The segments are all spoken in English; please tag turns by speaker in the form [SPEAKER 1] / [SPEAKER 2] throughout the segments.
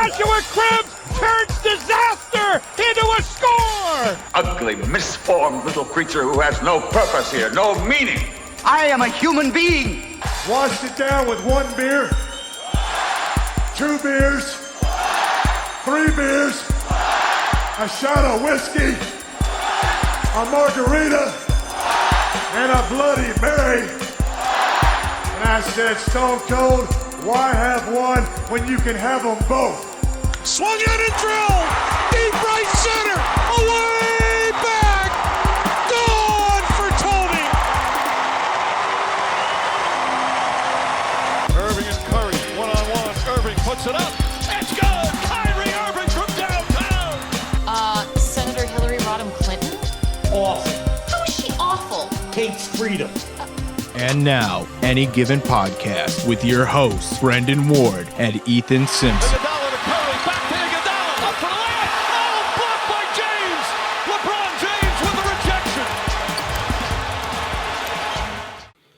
[SPEAKER 1] Joshua Cribbs turns disaster into a score!
[SPEAKER 2] Ugly, misformed little creature who has no purpose here, no meaning.
[SPEAKER 3] I am a human being.
[SPEAKER 4] Washed it down with 1 beer, 2 beers, 3 beers, a shot of whiskey, a margarita, and a Bloody Mary. And I said, Stone Cold, why have one when you can have them both?
[SPEAKER 1] Swung out and drilled! Deep right center! Away back! Gone for Tony!
[SPEAKER 5] Irving and Curry, one-on-one. Irving puts it up. It's good! Kyrie Irving from downtown!
[SPEAKER 6] Senator Hillary Rodham Clinton?
[SPEAKER 7] Awful.
[SPEAKER 6] How is she awful?
[SPEAKER 7] Hates freedom.
[SPEAKER 8] And now, Any Given Podcast with your hosts, Brendan Ward and Ethan Simpson.
[SPEAKER 5] Iguodala to Curry, back to Iguodala, up for the layup. Oh, blocked by James. LeBron James with the rejection.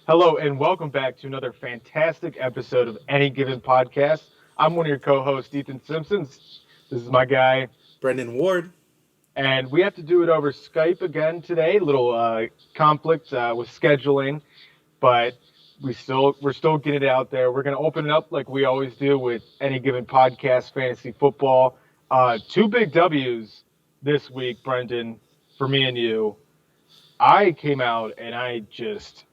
[SPEAKER 9] Hello and welcome back to another fantastic episode of Any Given Podcast. I'm one of your co-hosts, Ethan Simpson. This is my guy,
[SPEAKER 10] Brendan Ward.
[SPEAKER 9] and we have to do it over Skype again today. Little conflict with scheduling, but we're still getting it out there. We're going to open it up like we always do with Any Given Podcast Fantasy Football. 2 big W's this week, Brendan, for me and you. I came out and I just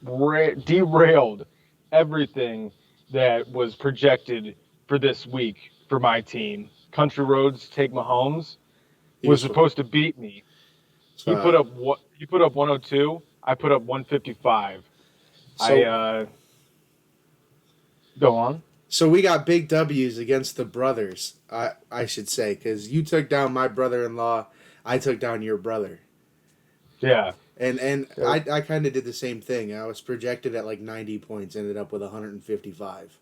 [SPEAKER 9] derailed everything that was projected for this week for my team. Country Roads Take Mahomes was supposed to beat me. He put up 102. I put up 155. Go on.
[SPEAKER 10] So we got big W's against the brothers, I should say, because you took down my brother-in-law, I took down your brother.
[SPEAKER 9] Yeah.
[SPEAKER 10] And I kind of did the same thing. I was projected at like 90 points, ended up with 155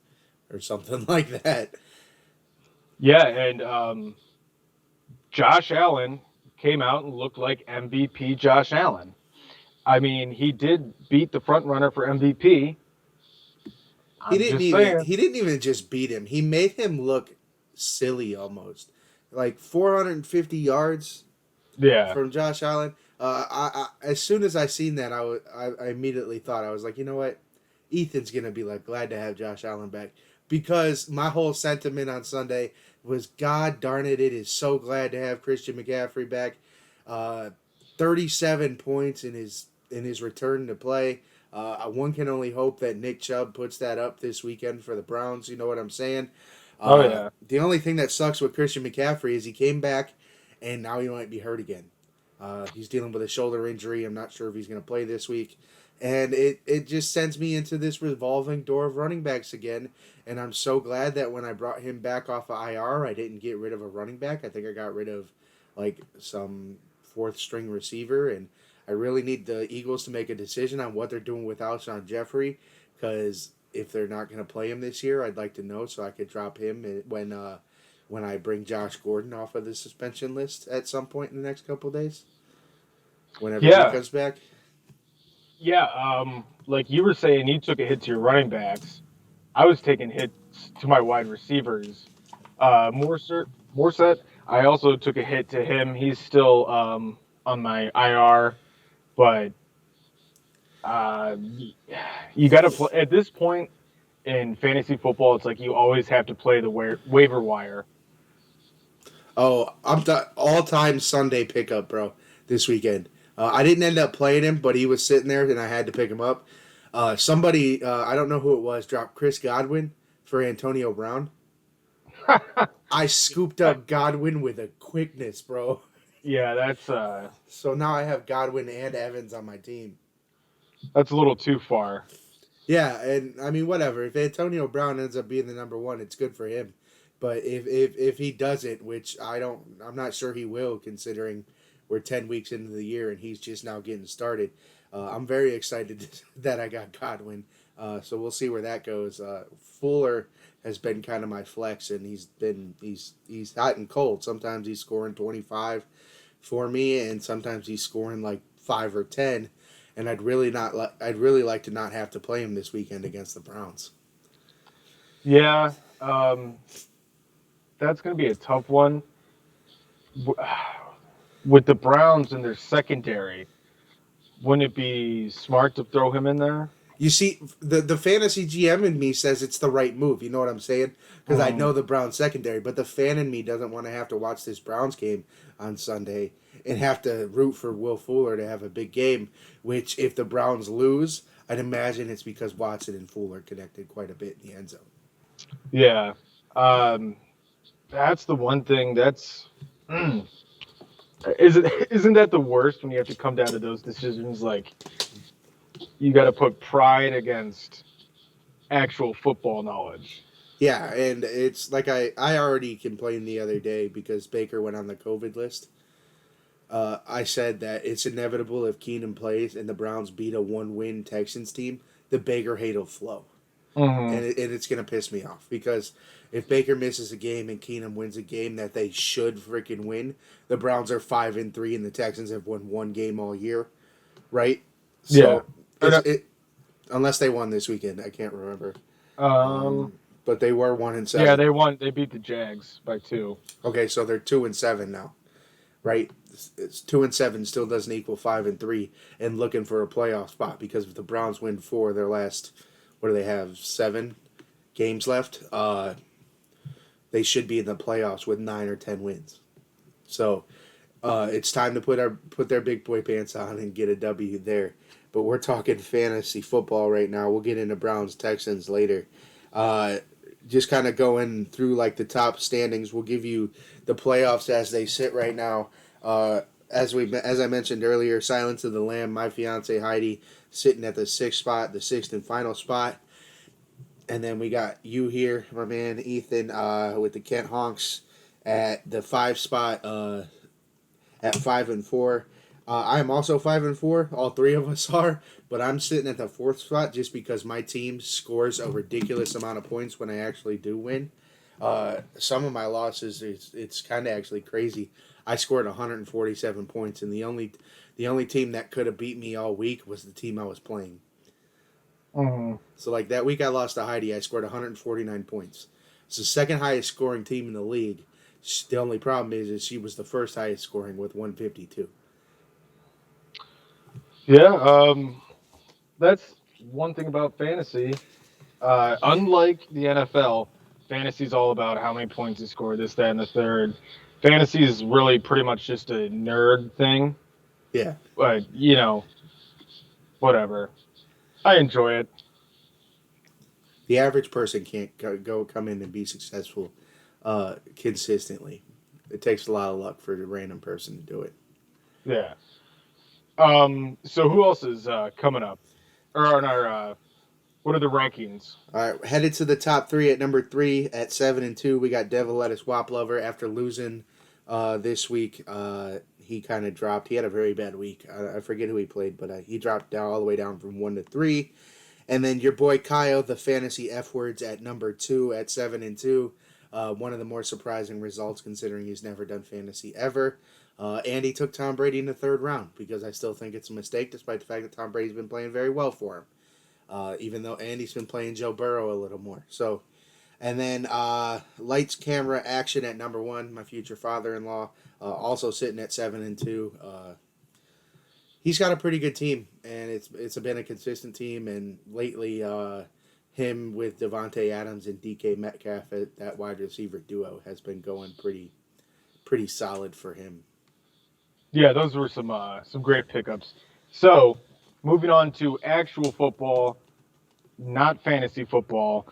[SPEAKER 10] or something like that.
[SPEAKER 9] Yeah, and Josh Allen came out and looked like MVP Josh Allen. I mean, he did beat the front runner for MVP.
[SPEAKER 10] He didn't even just beat him. He made him look silly almost. Like 450 yards from Josh Allen. I as soon as I seen that, I immediately thought, I was like, you know what? Ethan's going to be like glad to have Josh Allen back. Because my whole sentiment on Sunday was, God darn it, it is so glad to have Christian McCaffrey back. 37 points in his return to play. One can only hope that Nick Chubb puts that up this weekend for the Browns. You know what I'm saying?
[SPEAKER 9] Yeah.
[SPEAKER 10] The only thing that sucks with Christian McCaffrey is he came back, and now he might be hurt again. He's dealing with a shoulder injury. I'm not sure if he's going to play this week. And it just sends me into this revolving door of running backs again. And I'm so glad that when I brought him back off of IR, I didn't get rid of a running back. I think I got rid of like some 4th string receiver. And I really need the Eagles to make a decision on what they're doing with Alshon Jeffrey. Because if they're not going to play him this year, I'd like to know so I could drop him when I bring Josh Gordon off of the suspension list at some point in the next couple of days. Whenever he comes back.
[SPEAKER 9] Yeah, like you were saying, you took a hit to your running backs. I was taking hits to my wide receivers. Morset, I also took a hit to him. He's still on my IR, but you got to play at this point in fantasy football. It's like you always have to play the waiver wire.
[SPEAKER 10] Oh, I'm the all-time Sunday pickup, bro, this weekend. I didn't end up playing him, but he was sitting there, and I had to pick him up. Somebody, I don't know who it was, dropped Chris Godwin for Antonio Brown. I scooped up Godwin with a quickness, bro.
[SPEAKER 9] Yeah, that's...
[SPEAKER 10] So now I have Godwin and Evans on my team.
[SPEAKER 9] That's a little too far.
[SPEAKER 10] Yeah, and I mean, whatever. If Antonio Brown ends up being the number 1, it's good for him. But if he doesn't, which I'm not sure he will, considering we're 10 weeks into the year and he's just now getting started. I'm very excited that I got Godwin. So we'll see where that goes. Fuller has been kind of my flex, and he's hot and cold. Sometimes he's scoring 25 for me, and sometimes he's scoring like 5 or 10. And I'd really like to not have to play him this weekend against the Browns.
[SPEAKER 9] Yeah. that's going to be a tough one. With the Browns and their secondary, wouldn't it be smart to throw him in there?
[SPEAKER 10] You see, the fantasy GM in me says it's the right move. You know what I'm saying? Because I know the Browns secondary, but the fan in me doesn't want to have to watch this Browns game on Sunday and have to root for Will Fuller to have a big game. Which, if the Browns lose, I'd imagine it's because Watson and Fuller connected quite a bit in the end zone.
[SPEAKER 9] Yeah, that's the one thing. Isn't that the worst when you have to come down to those decisions? Like, you got to put pride against actual football knowledge.
[SPEAKER 10] Yeah, and it's like I already complained the other day because Baker went on the COVID list. I said that it's inevitable if Keenum plays and the Browns beat a 1-win Texans team, the Baker hate will flow. And it's going to piss me off because if Baker misses a game and Keenum wins a game that they should freaking win, the Browns are 5-3 and the Texans have won one game all year, right? So unless they won this weekend, I can't remember. But they were 1-7.
[SPEAKER 9] Yeah, they won. They beat the Jags by 2.
[SPEAKER 10] Okay, so they're 2-7 now, right? It's 2-7 still doesn't equal 5-3, and looking for a playoff spot because if the Browns win 4 of their last, what do they have, 7 games left? They should be in the playoffs with 9 or 10 wins. So it's time to put their big boy pants on and get a W there. But we're talking fantasy football right now. We'll get into Browns Texans later. Just kind of going through like the top standings. We'll give you the playoffs as they sit right now. As I mentioned earlier, Silence of the Lamb, my fiance Heidi, sitting at the 6th spot, the 6th and final spot. And then we got you here, my man Ethan, with the Kent Honks at the 5 spot, at 5-4. I am also 5-4. All 3 of us are, but I'm sitting at the 4th spot just because my team scores a ridiculous amount of points when I actually do win. Some of my losses, it's kind of actually crazy. I scored 147 points, and the only team that could have beat me all week was the team I was playing. So like that week I lost to Heidi, I scored 149 points. It's the second highest scoring team in the league. The only problem is she was the first highest scoring with 152.
[SPEAKER 9] Yeah, that's one thing about fantasy. Unlike the NFL, fantasy is all about how many points you score, this, that, and the third. Fantasy is really pretty much just a nerd thing.
[SPEAKER 10] Yeah.
[SPEAKER 9] But, whatever. I enjoy it.
[SPEAKER 10] The average person can't come in and be successful consistently. It takes a lot of luck for a random person to do it.
[SPEAKER 9] Yeah. So who else is coming up? Or on our what are the rankings?
[SPEAKER 10] All right, headed to the top 3 at number 3 at 7-2. We got Devil Lettuce Wop Lover after losing this week. He kind of dropped. He had a very bad week. I forget who he played, but he dropped down all the way down from 1 to 3. And then your boy Kyle, the fantasy F words, at number 2 at 7-2. One of the more surprising results considering he's never done fantasy ever. And he took Tom Brady in the 3rd round because I still think it's a mistake, despite the fact that Tom Brady's been playing very well for him. Even though Andy's been playing Joe Burrow a little more. So, and then Lights, Camera, Action at number 1, my future father-in-law, also sitting at 7-2. He's got a pretty good team, and it's been a consistent team. And lately, him with Devontae Adams and DK Metcalf, that wide receiver duo, has been going pretty solid for him.
[SPEAKER 9] Yeah, those were some great pickups. So, moving on to actual football, not fantasy football.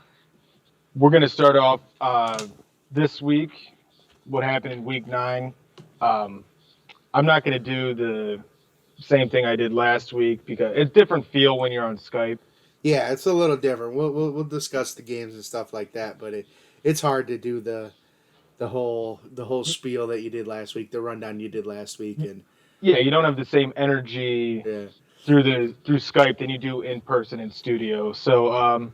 [SPEAKER 9] We're going to start off this week, what happened in week 9. I'm not going to do the same thing I did last week because it's a different feel when you're on Skype.
[SPEAKER 10] Yeah, it's a little different. We'll discuss the games and stuff like that, but it's hard to do the whole spiel that you did last week, the rundown you did last week, and
[SPEAKER 9] yeah, you don't have the same energy through Skype than you do in person in studio. So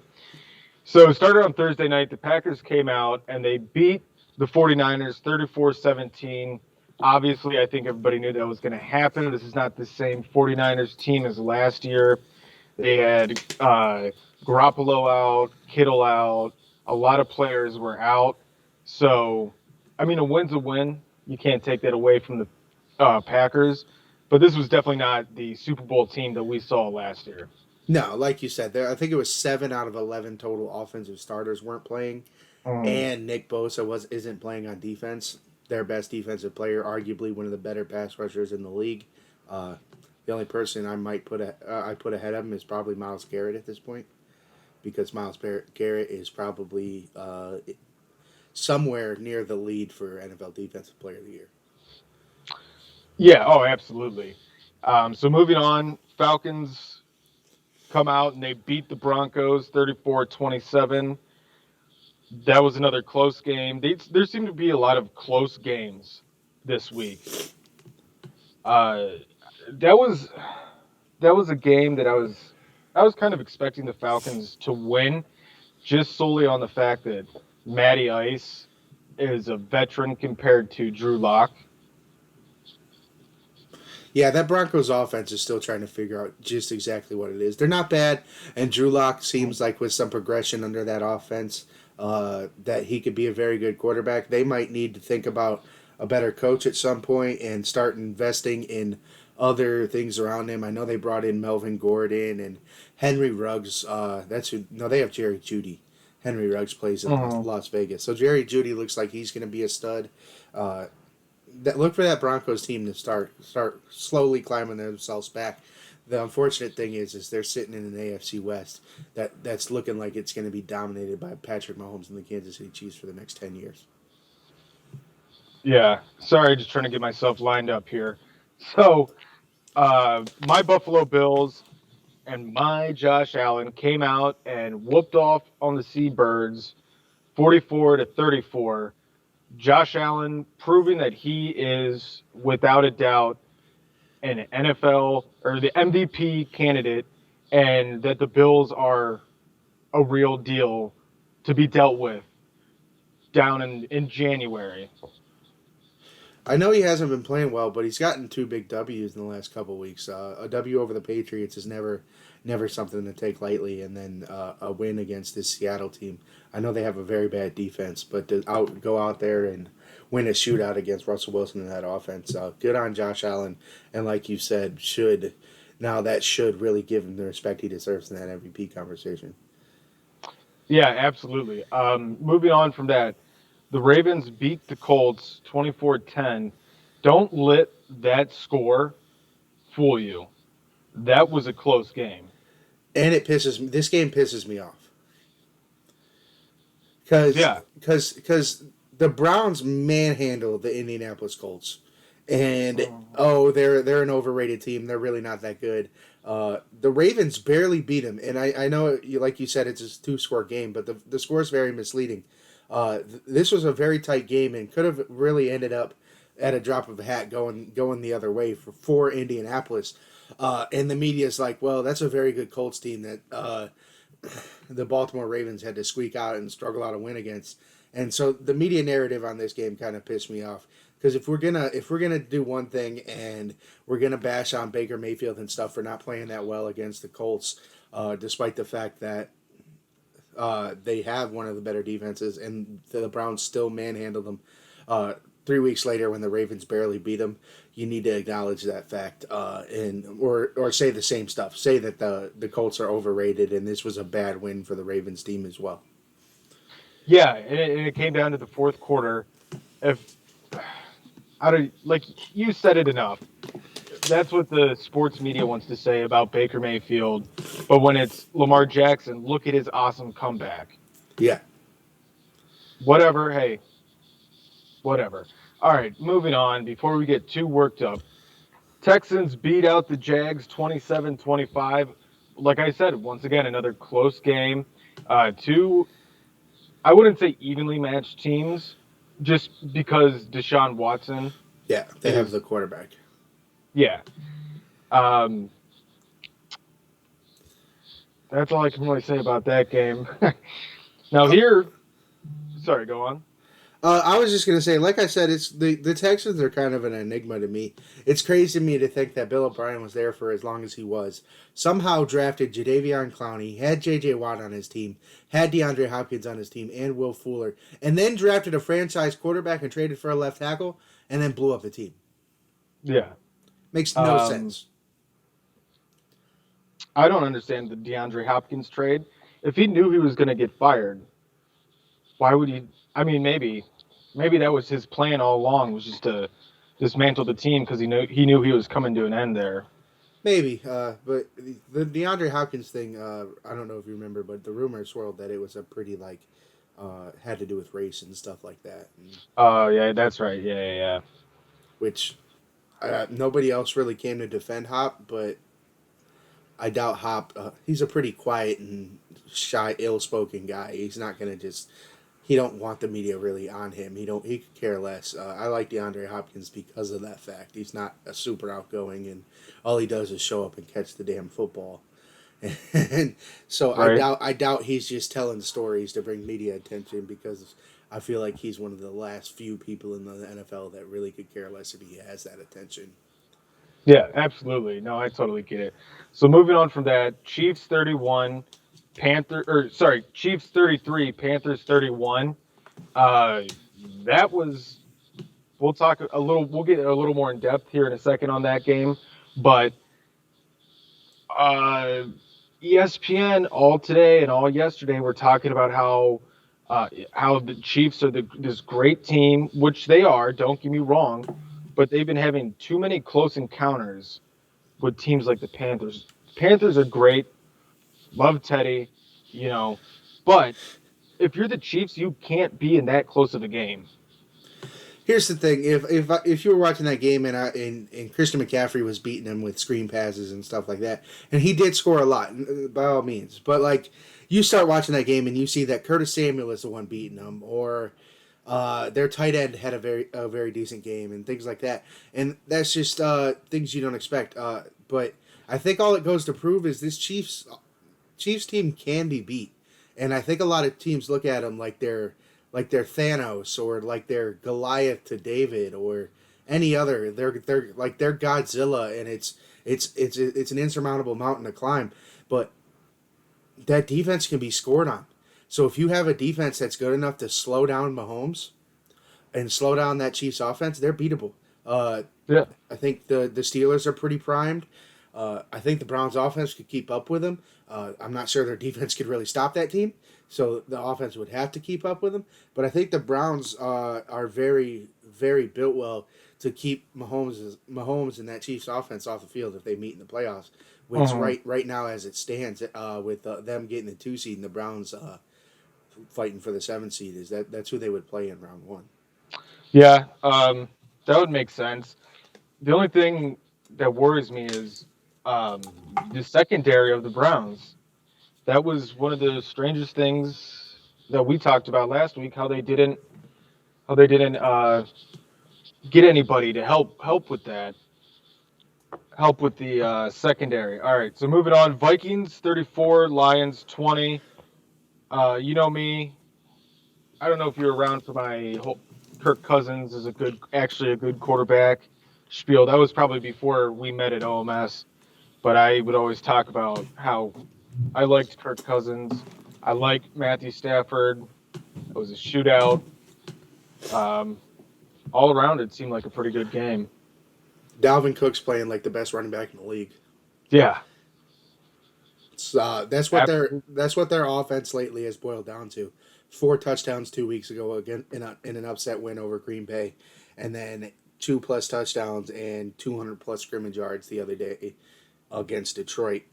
[SPEAKER 9] it started on Thursday night. The Packers came out and they beat the 49ers 34-17. Obviously, I think everybody knew that was going to happen. This is not the same 49ers team as last year. They had Garoppolo out, Kittle out. A lot of players were out. So I mean, a win's a win. You can't take that away from the Packers. But this was definitely not the Super Bowl team that we saw last year.
[SPEAKER 10] No, like you said, I think it was 7 out of 11 total offensive starters weren't playing, and Nick Bosa isn't playing on defense. Their best defensive player, arguably one of the better pass rushers in the league. The only person I might put ahead of him is probably Myles Garrett at this point, because Myles Garrett is probably somewhere near the lead for NFL Defensive Player of the Year.
[SPEAKER 9] Yeah, oh, absolutely. So moving on, Falcons come out and they beat the Broncos 34-27. That was another close game. There seemed to be a lot of close games this week. That was a game that I was kind of expecting the Falcons to win, just solely on the fact that Matty Ice is a veteran compared to Drew Lock.
[SPEAKER 10] Yeah, that Broncos offense is still trying to figure out just exactly what it is. They're not bad, and Drew Lock seems like with some progression under that offense that he could be a very good quarterback. They might need to think about a better coach at some point and start investing in other things around him. I know they brought in Melvin Gordon and Henry Ruggs. They have Jerry Jeudy. Henry Ruggs plays in Las Vegas. So Jerry Jeudy looks like he's going to be a stud. Look for that Broncos team to start slowly climbing themselves back. The unfortunate thing is they're sitting in an AFC West that's looking like it's going to be dominated by Patrick Mahomes and the Kansas City Chiefs for the next 10 years.
[SPEAKER 9] Yeah, sorry, just trying to get myself lined up here. So, my Buffalo Bills and my Josh Allen came out and whooped off on the Seabirds 44-34. Josh Allen proving that he is, without a doubt, an NFL or the MVP candidate, and that the Bills are a real deal to be dealt with down in January.
[SPEAKER 10] I know he hasn't been playing well, but he's gotten 2 big W's in the last couple of weeks. A W over the Patriots is never something to take lightly, and then a win against this Seattle team. I know they have a very bad defense, but to go out there and win a shootout against Russell Wilson in that offense, good on Josh Allen. And like you said, that should really give him the respect he deserves in that MVP conversation.
[SPEAKER 9] Yeah, absolutely. Moving on from that, the Ravens beat the Colts 24-10. Don't let that score fool you. That was a close game.
[SPEAKER 10] And this game pisses me off. Because the Browns manhandled the Indianapolis Colts. And, they're an overrated team. They're really not that good. The Ravens barely beat them. And I know, like you said, it's a 2-score game, but the score is very misleading. This was a very tight game and could have really ended up at a drop of a hat going the other way for Indianapolis. And the media is like, well, that's a very good Colts team that the Baltimore Ravens had to squeak out and struggle out a win against. And so the media narrative on this game kind of pissed me off, because if we're gonna do one thing and we're gonna bash on Baker Mayfield and stuff for not playing that well against the Colts, despite the fact that they have one of the better defenses, and the Browns still manhandled them 3 weeks later when the Ravens barely beat them. You need to acknowledge that fact, or say the same stuff. Say that the Colts are overrated, and this was a bad win for the Ravens team as well.
[SPEAKER 9] Yeah, and it came down to the fourth quarter. Like you said it enough. That's what the sports media wants to say about Baker Mayfield. But when it's Lamar Jackson, look at his awesome comeback.
[SPEAKER 10] Yeah.
[SPEAKER 9] Whatever. Hey. Whatever. All right, moving on before we get too worked up. Texans beat out the Jags 27-25. Like I said, once again, another close game. Two, I wouldn't say evenly matched teams, just because Deshaun Watson.
[SPEAKER 10] Yeah, they have the quarterback.
[SPEAKER 9] Yeah. That's all I can really say about that game. Now here, sorry, go on.
[SPEAKER 10] I was just gonna say, like I said, it's the Texans are kind of an enigma to me. It's crazy to me to think that Bill O'Brien was there for as long as he was. Somehow drafted Jadeveon Clowney, had J.J. Watt on his team, had DeAndre Hopkins on his team, and Will Fuller, and then drafted a franchise quarterback and traded for a left tackle, and then blew up the team.
[SPEAKER 9] Yeah.
[SPEAKER 10] Makes no sense.
[SPEAKER 9] I don't understand the DeAndre Hopkins trade. If he knew he was going to get fired, why would he? I mean, maybe that was his plan all along, was just to dismantle the team because he knew he was coming to an end there.
[SPEAKER 10] Maybe, but the DeAndre Hopkins thing, I don't know if you remember, but the rumors swirled that it was a pretty, had to do with race and stuff like that.
[SPEAKER 9] Oh, yeah, that's right. Yeah.
[SPEAKER 10] Which nobody else really came to defend Hop, but I doubt Hop, he's a pretty quiet and shy, ill-spoken guy. He's not going to just... He don't want the media really on him. He could care less. I like DeAndre Hopkins because of that fact. He's not a super outgoing, and all he does is show up and catch the damn football. And so right. I doubt he's just telling stories to bring media attention, because I feel like he's one of the last few people in the NFL that really could care less if he has that attention.
[SPEAKER 9] Yeah, absolutely. No, I totally get it. So moving on from that, Chiefs 31. Chiefs 33, Panthers 31. That was. We'll get a little more in depth here in a second on that game, but ESPN all today and all yesterday were talking about how the Chiefs are this great team, which they are. Don't get me wrong, but they've been having too many close encounters with teams like the Panthers. Panthers are great. Love Teddy, but if you're the Chiefs, you can't be in that close of a game.
[SPEAKER 10] Here's the thing: if you were watching that game and Christian McCaffrey was beating him with screen passes and stuff like that, and he did score a lot by all means, but you start watching that game and you see that Curtis Samuel is the one beating them, or their tight end had a very decent game and things like that, and that's just things you don't expect. But I think all it goes to prove is this Chiefs team can be beat, and I think a lot of teams look at them like they're Thanos, or like they're Goliath to David, or any other. They're like they're Godzilla, and it's an insurmountable mountain to climb. But that defense can be scored on. So if you have a defense that's good enough to slow down Mahomes and slow down that Chiefs offense, they're beatable.
[SPEAKER 9] Yeah,
[SPEAKER 10] I think the Steelers are pretty primed. I think the Browns' offense could keep up with them. I'm not sure their defense could really stop that team, so the offense would have to keep up with them. But I think the Browns are very, very built well to keep Mahomes and that Chiefs offense off the field if they meet in the playoffs. Which right now, as it stands, with them getting the 2 seed and the Browns fighting for the 7 seed, that's who they would play in round 1.
[SPEAKER 9] Yeah, that would make sense. The only thing that worries me is the secondary of the Browns. That was one of the strangest things that we talked about last week. How they didn't get anybody to help with that. Help with the secondary. All right, so moving on. Vikings 34, Lions 20. You know me. I don't know if you're around for my whole Kirk Cousins is a good quarterback spiel. That was probably before we met at OMS. But I would always talk about how I liked Kirk Cousins. I liked Matthew Stafford. It was a shootout. All around, it seemed like a pretty good game.
[SPEAKER 10] Dalvin Cook's playing like the best running back in the league.
[SPEAKER 9] Yeah.
[SPEAKER 10] That's what their offense lately has boiled down to. 4 touchdowns 2 weeks ago again in an upset win over Green Bay, and then 2+ touchdowns and 200+ scrimmage yards the other day against Detroit.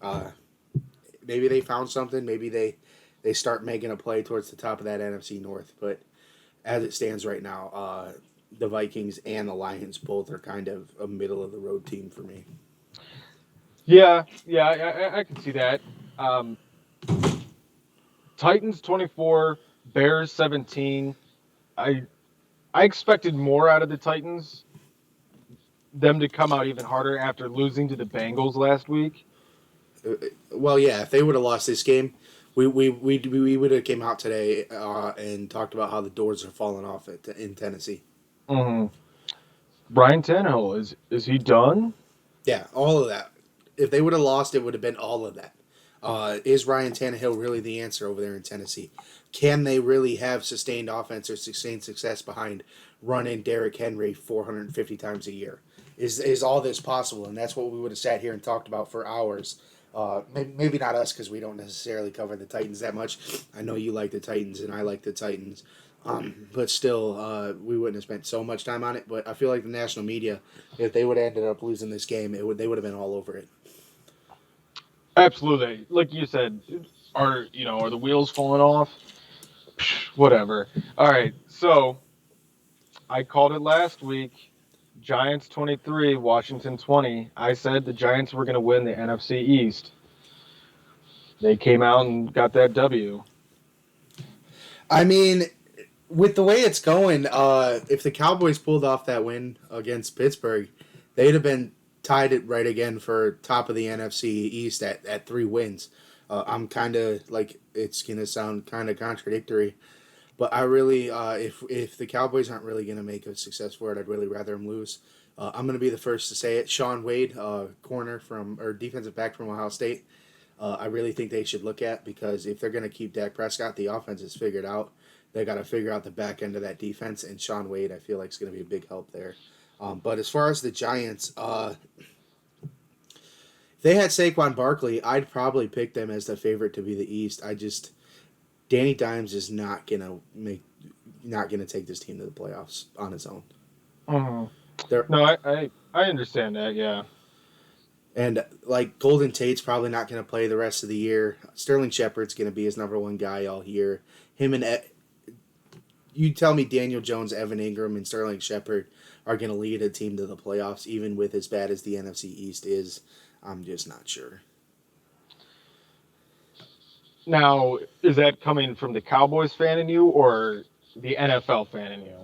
[SPEAKER 10] Maybe they found something. Maybe they start making a play towards the top of that NFC North. But as it stands right now, the Vikings and the Lions both are kind of a middle of the road team for me.
[SPEAKER 9] Yeah, I can see that. Titans 24, Bears 17. I expected more out of the Titans. Them to come out even harder after losing to the Bengals last week.
[SPEAKER 10] Well, yeah, if they would have lost this game, We would have came out today and talked about how the doors are falling off in Tennessee.
[SPEAKER 9] Mm-hmm. Brian Tannehill, is he done?
[SPEAKER 10] Yeah, all of that. If they would have lost, it would have been all of that. Is Ryan Tannehill really the answer over there in Tennessee? Can they really have sustained offense or sustained success behind running Derrick Henry 450 times a year? Is all this possible? And that's what we would have sat here and talked about for hours. Maybe not us because we don't necessarily cover the Titans that much. I know you like the Titans and I like the Titans. But still, we wouldn't have spent so much time on it. But I feel like the national media, if they would have ended up losing this game, they would have been all over it.
[SPEAKER 9] Absolutely. Like you said, are the wheels falling off? Whatever. All right. So I called it last week. Giants 23, Washington 20. I said the Giants were going to win the NFC East. They came out and got that W.
[SPEAKER 10] I mean, with the way it's going, if the Cowboys pulled off that win against Pittsburgh, they'd have been tied it right again for top of the NFC East at 3 wins. I'm kind of like, it's going to sound kind of contradictory, but I really, if the Cowboys aren't really going to make a success for it, I'd really rather them lose. I'm going to be the first to say it. Sean Wade, defensive back from Ohio State, I really think they should look at, because if they're going to keep Dak Prescott, the offense is figured out. They got to figure out the back end of that defense, and Sean Wade, I feel like, is going to be a big help there. But as far as the Giants, if they had Saquon Barkley, I'd probably pick them as the favorite to be the East. Danny Dimes is not gonna take this team to the playoffs on his own.
[SPEAKER 9] Mm-hmm. No, I understand that, yeah.
[SPEAKER 10] And like Golden Tate's probably not going to play the rest of the year. Sterling Shepard's going to be his number 1 guy all year. You tell me Daniel Jones, Evan Ingram, and Sterling Shepard are going to lead a team to the playoffs, even with as bad as the NFC East is. I'm just not sure.
[SPEAKER 9] Now, is that coming from the Cowboys fan in you or the NFL fan in you?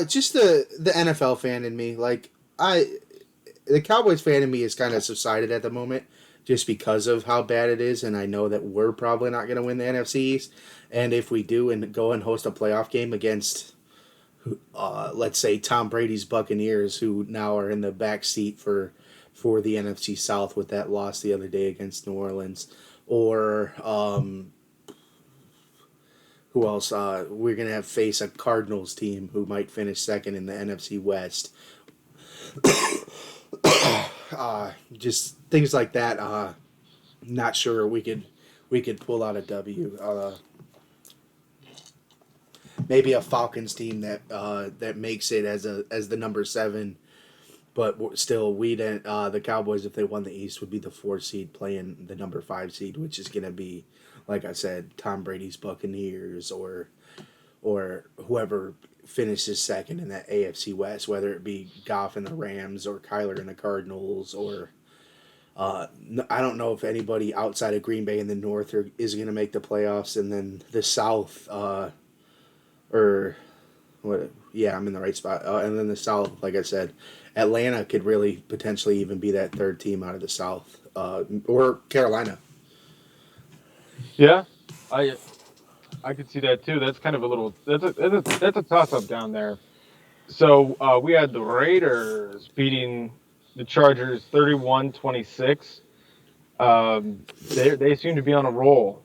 [SPEAKER 10] Just the NFL fan in me. The Cowboys fan in me is kind of subsided at the moment just because of how bad it is, and I know that we're probably not going to win the NFC East. And if we do and go and host a playoff game against, let's say, Tom Brady's Buccaneers, who now are in the back seat for the NFC South with that loss the other day against New Orleans, or who else? We're going to face a Cardinals team who might finish second in the NFC West. Just things like that. Not sure we could pull out a W. Maybe a Falcons team that makes it as the number 7, but still the Cowboys, if they won the East, would be the 4 seed playing the number 5 seed, which is gonna be, like I said, Tom Brady's Buccaneers or whoever finishes second in that AFC West, whether it be Goff and the Rams or Kyler and the Cardinals, or I don't know if anybody outside of Green Bay in the North is going to make the playoffs, and then the South, I'm in the right spot, and then the South, like I said, Atlanta could really potentially even be that 3rd team out of the South, or Carolina.
[SPEAKER 9] Yeah, I could see that too. That's kind of that's a toss-up down there. So we had the Raiders beating the Chargers 31-26. They seem to be on a roll,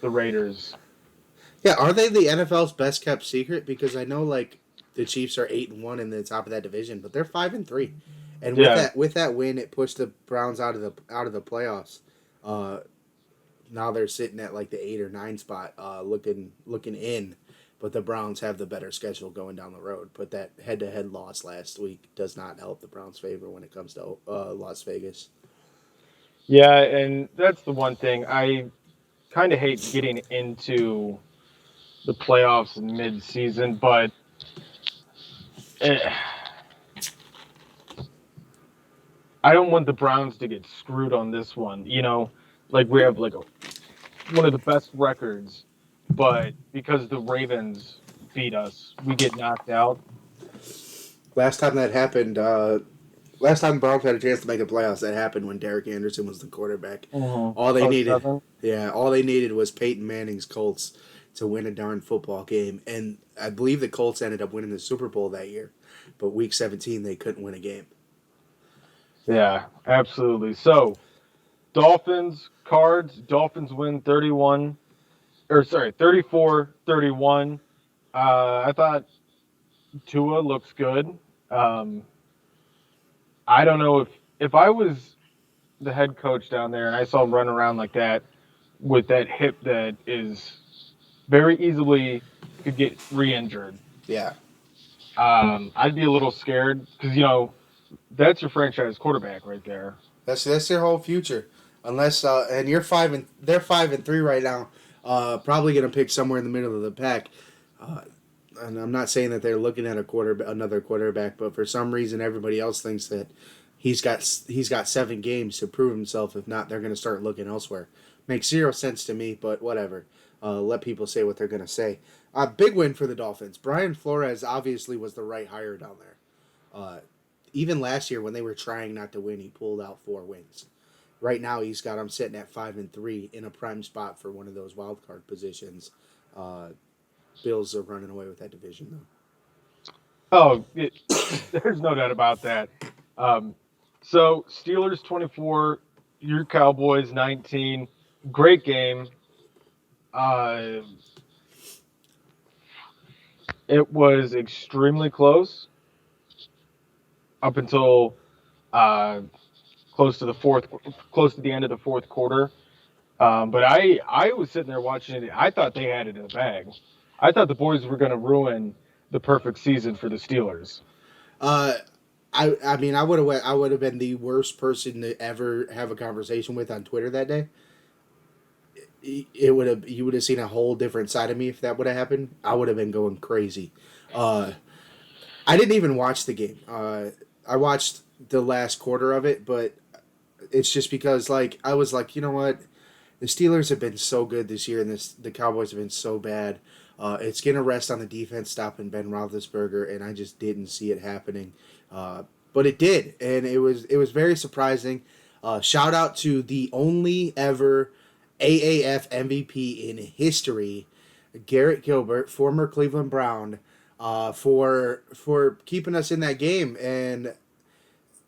[SPEAKER 9] the Raiders.
[SPEAKER 10] Yeah, are they the NFL's best kept secret? Because I know the Chiefs are 8-1 in the top of that division, but they're 5-3, and with that win, it pushed the Browns out of the playoffs. Now they're sitting at the 8 or 9 spot, looking in, but the Browns have the better schedule going down the road. But that head-to-head loss last week does not help the Browns' favor when it comes to Las Vegas.
[SPEAKER 9] Yeah, and that's the one thing I kind of hate getting into the playoffs in mid-season, but I don't want the Browns to get screwed on this one. We have one of the best records, but because the Ravens beat us, we get knocked out.
[SPEAKER 10] Last time that happened, Last time the Browns had a chance to make the playoffs, that happened when Derek Anderson was the quarterback.
[SPEAKER 9] Mm-hmm.
[SPEAKER 10] All they needed,
[SPEAKER 9] 07?
[SPEAKER 10] all they needed was Peyton Manning's Colts to win a darn football game, and I believe the Colts ended up winning the Super Bowl that year. But Week 17, they couldn't win a game.
[SPEAKER 9] Yeah, absolutely. So, Dolphins, Cards. Dolphins win 34-31. I thought Tua looks good. I don't know if I was the head coach down there and I saw him run around like that with that hip that is very easily could get re-injured.
[SPEAKER 10] Yeah.
[SPEAKER 9] I'd be a little scared because that's your franchise quarterback right there.
[SPEAKER 10] That's their whole future. Unless and they're 5-3 right now. Probably gonna pick somewhere in the middle of the pack. And I'm not saying that they're looking at another quarterback, but for some reason everybody else thinks that he's got 7 games to prove himself. If not, they're gonna start looking elsewhere. Makes zero sense to me, but whatever. Let people say what they're gonna say. Big win for the Dolphins. Brian Flores obviously was the right hire down there. Even last year when they were trying not to win, he pulled out 4 wins. Right now he's got them sitting at 5-3 in a prime spot for one of those wild card positions. Bills are running away with that division
[SPEAKER 9] though. There's no doubt about that. So Steelers 24, your Cowboys 19. Great game. It was extremely close up until close to the end of the fourth quarter. But I was sitting there watching it. I thought they had it in the bag. I thought the boys were going to ruin the perfect season for the Steelers.
[SPEAKER 10] I mean, I would have been the worst person to ever have a conversation with on Twitter that day. You would have seen a whole different side of me if that would have happened. I would have been going crazy. I didn't even watch the game. I watched the last quarter of it, but it's just because I was like, you know what, the Steelers have been so good this year, and the Cowboys have been so bad. It's gonna rest on the defense stopping Ben Roethlisberger, and I just didn't see it happening. But it did, and it was very surprising. Shout out to the only ever AAF MVP in history, Garrett Gilbert, former Cleveland Brown, for keeping us in that game and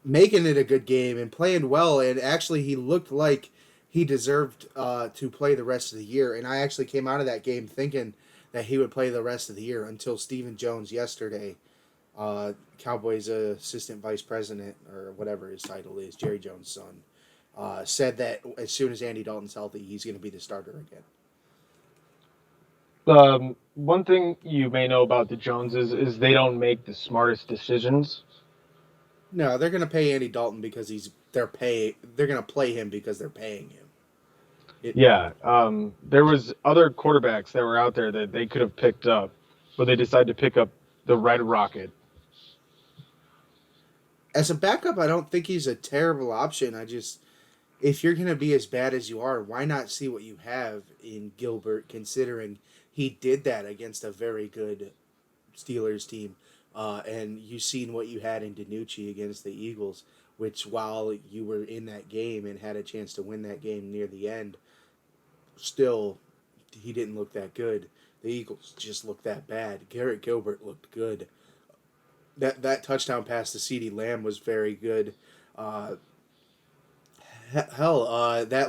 [SPEAKER 10] making it a good game and playing well. And actually, he looked like he deserved to play the rest of the year. And I actually came out of that game thinking that he would play the rest of the year until Stephen Jones yesterday, Cowboys assistant vice president or whatever his title is, Jerry Jones' son, said that as soon as Andy Dalton's healthy, he's going to be the starter again.
[SPEAKER 9] One thing you may know about the Joneses is they don't make the smartest decisions.
[SPEAKER 10] No, they're going to pay Andy Dalton because they're going to play him because they're paying him.
[SPEAKER 9] There was other quarterbacks that were out there that they could have picked up, but they decided to pick up the Red Rocket.
[SPEAKER 10] As a backup, I don't think he's a terrible option. If you're going to be as bad as you are, why not see what you have in Gilbert, considering he did that against a very good Steelers team. And you've seen what you had in DiNucci against the Eagles, which while you were in that game and had a chance to win that game near the end, still, he didn't look that good. The Eagles just looked that bad. Garrett Gilbert looked good. That touchdown pass to CeeDee Lamb was very good. That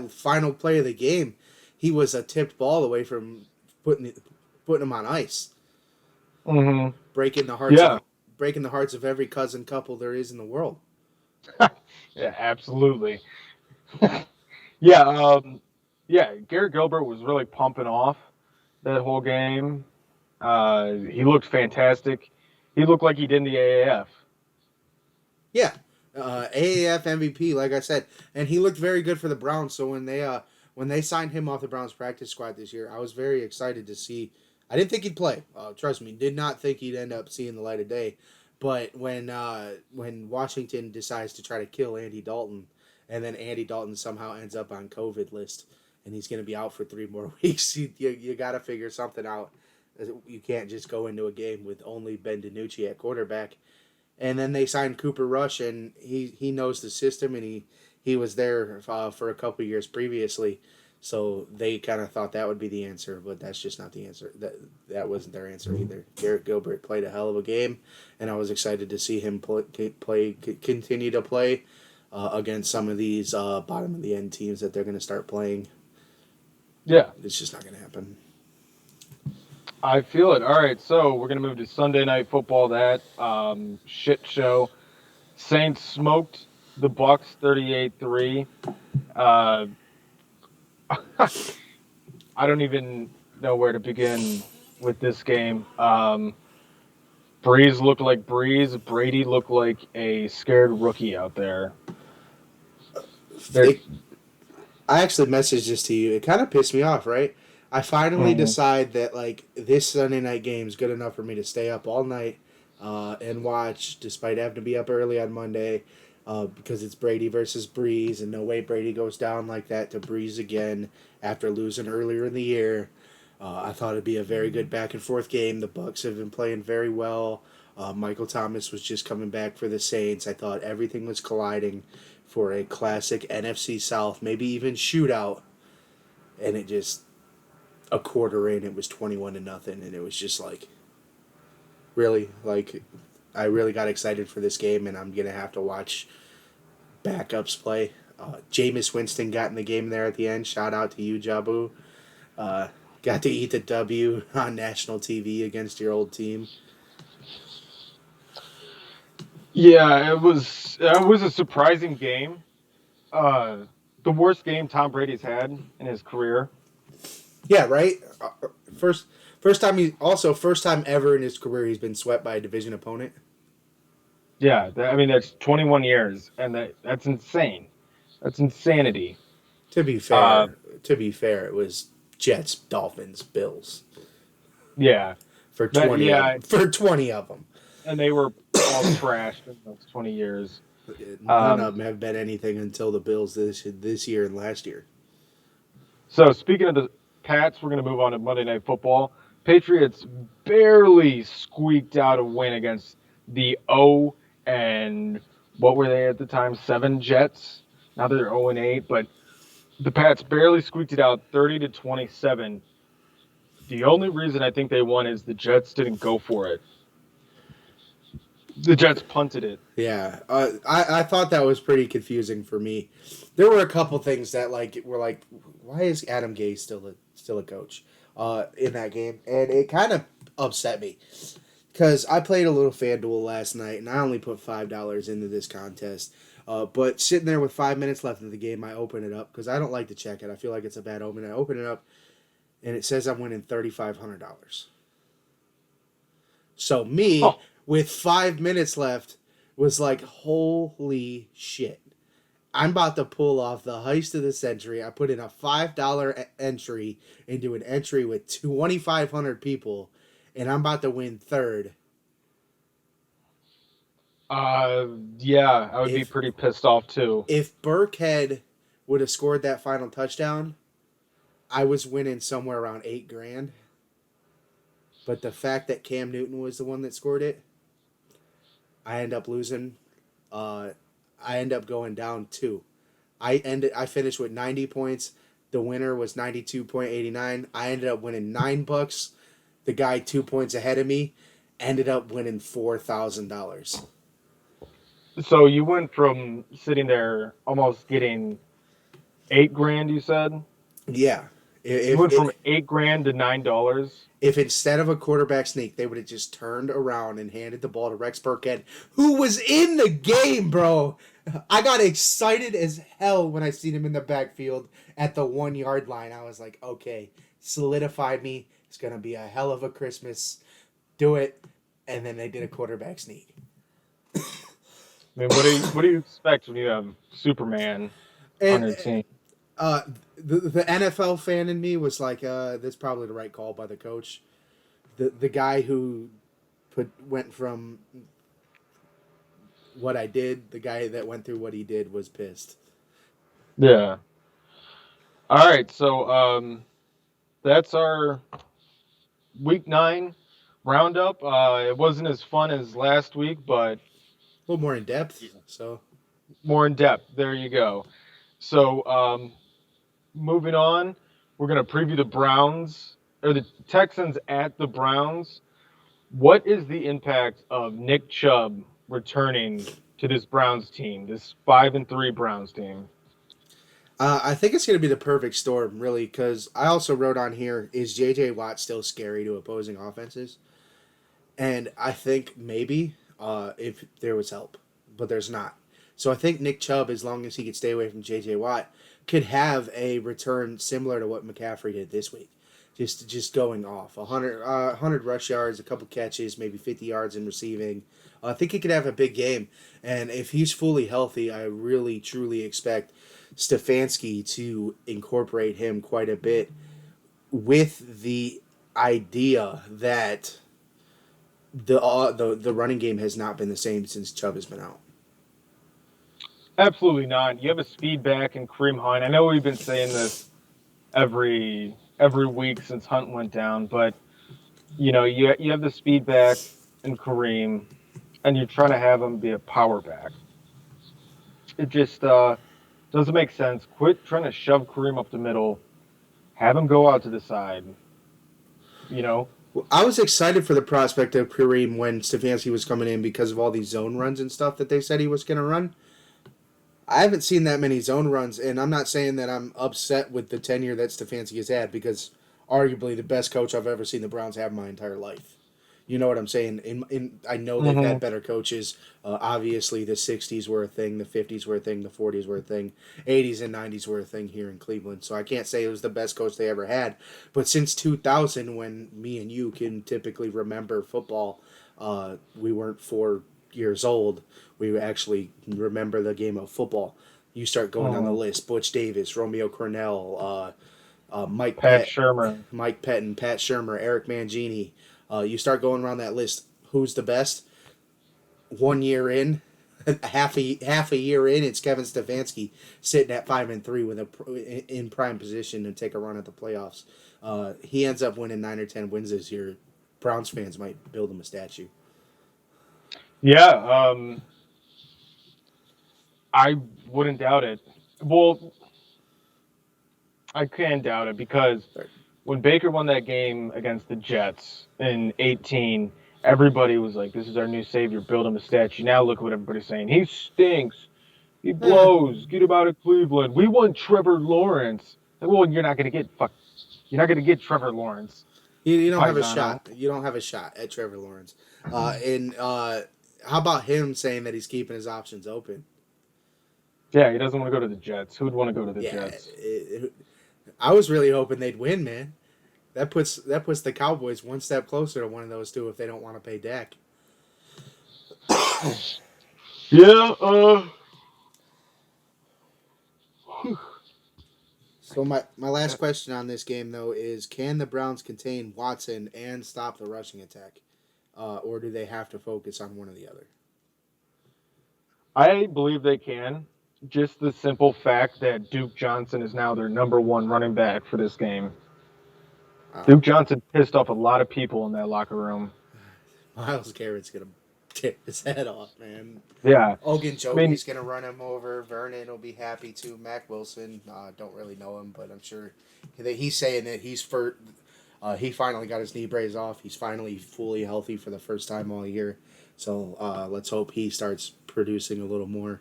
[SPEAKER 10] final play of the game, he was a tipped ball away from putting him on ice.
[SPEAKER 9] Mm-hmm.
[SPEAKER 10] Breaking the hearts of every cousin couple there is in the world.
[SPEAKER 9] Yeah, absolutely. Garrett Gilbert was really pumping off that whole game. He looked fantastic. He looked like he did in the AAF.
[SPEAKER 10] Yeah, AAF MVP, like I said, and he looked very good for the Browns. So when they signed him off the Browns practice squad this year, I was very excited to see. I didn't think he'd play. Trust me, did not think he'd end up seeing the light of day. But when Washington decides to try to kill Andy Dalton, and then Andy Dalton somehow ends up on COVID list, and he's going to be out for 3 more weeks, you got to figure something out. You can't just go into a game with only Ben DiNucci at quarterback And then they signed Cooper Rush, and he knows the system, and he was there for a couple years previously. So they kind of thought that would be the answer, but that's just not the answer. That wasn't their answer either. Garrett Gilbert played a hell of a game, and I was excited to see him continue to play against some of these bottom of the end teams that they're going to start playing.
[SPEAKER 9] Yeah.
[SPEAKER 10] It's just not going to happen.
[SPEAKER 9] I feel it. All right, so we're going to move to Sunday Night Football, that shit show. Saints smoked the Bucks 38-3. I don't even know where to begin with this game. Breeze looked like Breeze. Brady looked like a scared rookie out there.
[SPEAKER 10] I actually messaged this to you. It kind of pissed me off, right? I finally decide that like this Sunday night game is good enough for me to stay up all night and watch, despite having to be up early on Monday, because it's Brady versus Breeze, and no way Brady goes down like that to Breeze again after losing earlier in the year. I thought it'd be a very good back and forth game. The Bucks have been playing very well. Michael Thomas was just coming back for the Saints. I thought everything was colliding for a classic NFC South, maybe even shootout, and it just. A quarter in, it was 21-0, and it was just like, really, like, I really got excited for this game, and I'm gonna have to watch backups play. Jameis Winston got in the game there at the end. Shout out to you, Jabu. Got to eat the W on national TV against your old team.
[SPEAKER 9] Yeah, it was a surprising game. The worst game Tom Brady's had in his career.
[SPEAKER 10] Yeah, right. First time ever in his career he's been swept by a division opponent.
[SPEAKER 9] Yeah, that's 21 years, and that's insane. That's insanity.
[SPEAKER 10] To be fair, it was Jets, Dolphins, Bills.
[SPEAKER 9] Yeah,
[SPEAKER 10] for 20 of them,
[SPEAKER 9] and they were all trashed in those 20 years.
[SPEAKER 10] None of them have been anything until the Bills this year and last year.
[SPEAKER 9] So speaking of the Pats, we're going to move on to Monday Night Football. Patriots barely squeaked out a win against the and what were they at the time? 7 Jets. Now they're 0-8, but the Pats barely squeaked it out, 30-27. The only reason I think they won is the Jets didn't go for it. The Jets punted it.
[SPEAKER 10] Yeah, I thought that was pretty confusing for me. There were a couple things that were like, why is Adam Gase still a coach in that game? And it kind of upset me because I played a little FanDuel last night, and I only put $5 into this contest. But sitting there with 5 minutes left of the game, I open it up because I don't like to check it. I feel like it's a bad omen. I open it up, and it says I'm winning $3,500. So with 5 minutes left, was like, holy shit. I'm about to pull off the heist of the century. I put in a $5 entry into an entry with 2,500 people, and I'm about to win third.
[SPEAKER 9] Yeah, I would be pretty pissed off too.
[SPEAKER 10] If Burkhead would have scored that final touchdown, I was winning somewhere around $8,000. But the fact that Cam Newton was the one that scored it, I end up losing. I end up going down 2. I finished with 90 points. The winner was 92.89. I ended up winning $9. The guy 2 points ahead of me ended up winning $4,000.
[SPEAKER 9] So you went from sitting there almost getting $8,000, you said?
[SPEAKER 10] Yeah.
[SPEAKER 9] You went from $8,000 to $9.
[SPEAKER 10] If instead of a quarterback sneak, they would have just turned around and handed the ball to Rex Burkhead, who was in the game, bro. I got excited as hell when I seen him in the backfield at the 1 yard line. I was like, okay, solidified me. It's going to be a hell of a Christmas. Do it. And then they did a quarterback sneak.
[SPEAKER 9] I mean, what do you expect when you have Superman on your team?
[SPEAKER 10] The NFL fan in me was like, that's probably the right call by the coach. The guy who went from what I did, the guy that went through what he did was pissed.
[SPEAKER 9] Yeah. All right, so that's our Week 9 roundup. It wasn't as fun as last week, but
[SPEAKER 10] little more in depth. So
[SPEAKER 9] more in depth. There you go. So moving on, we're going to preview the Browns or the Texans at the Browns. What is the impact of Nick Chubb returning to this Browns team, this 5-3 Browns team?
[SPEAKER 10] I think it's going to be the perfect storm, really, because I also wrote on here, is J.J. Watt still scary to opposing offenses? And I think maybe if there was help, but there's not. So I think Nick Chubb, as long as he could stay away from J.J. Watt, could have a return similar to what McCaffrey did this week. Just going off. 100 rush yards, a couple catches, maybe 50 yards in receiving. I think he could have a big game. And if he's fully healthy, I really, truly expect Stefanski to incorporate him quite a bit with the idea that the running game has not been the same since Chubb has been out.
[SPEAKER 9] Absolutely not. You have a speed back in Kareem Hunt. I know we've been saying this every week since Hunt went down, but you have the speed back in Kareem, and you're trying to have him be a power back. It just doesn't make sense. Quit trying to shove Kareem up the middle. Have him go out to the side. Well,
[SPEAKER 10] I was excited for the prospect of Kareem when Stefanski was coming in because of all these zone runs and stuff that they said he was going to run. I haven't seen that many zone runs, and I'm not saying that I'm upset with the tenure that Stefanski has had, because arguably the best coach I've ever seen the Browns have my entire life. You know what I'm saying? I know they've had better coaches. Obviously, the 60s were a thing, the 50s were a thing, the 40s were a thing, 80s and 90s were a thing here in Cleveland. So I can't say it was the best coach they ever had. But since 2000, when me and you can typically remember football, we weren't 4 years old. We actually remember the game of football. You start going down the list: Butch Davis, Romeo Cornell, Mike
[SPEAKER 9] Shermer,
[SPEAKER 10] Mike Pettin, Pat Shermer, Eric Mangini. You start going around that list. Who's the best? 1 year in, half a year in, it's Kevin Stefanski sitting at 5-3 with in prime position to take a run at the playoffs. He ends up winning 9 or 10 wins this year. Browns fans might build him a statue.
[SPEAKER 9] Yeah, I wouldn't doubt it. Well, I can doubt it because when Baker won that game against the Jets in 2018, everybody was like, this is our new savior, build him a statue. Now look what everybody's saying. He stinks. He blows. Get him out of Cleveland. We want Trevor Lawrence. Like, well, you're not going to get Trevor Lawrence.
[SPEAKER 10] You don't have a shot. You don't have a shot at Trevor Lawrence. How about him saying that he's keeping his options open?
[SPEAKER 9] Yeah, he doesn't want to go to the Jets. Who would want to go to the Jets?
[SPEAKER 10] I was really hoping they'd win, man. That puts the Cowboys one step closer to one of those two if they don't want to pay Dak.
[SPEAKER 9] Yeah.
[SPEAKER 10] So my last question on this game, though, is can the Browns contain Watson and stop the rushing attack? Or do they have to focus on one or the other?
[SPEAKER 9] I believe they can. Just the simple fact that Duke Johnson is now their number one running back for this game. Duke Johnson pissed off a lot of people in that locker room.
[SPEAKER 10] Myles Garrett's going to tip his head off, man.
[SPEAKER 9] Yeah.
[SPEAKER 10] Ogunjobi's going to run him over. Vernon will be happy too. Mac Wilson, don't really know him, but I'm sure he's saying that he finally got his knee brace off. He's finally fully healthy for the first time all year. So let's hope he starts producing a little more.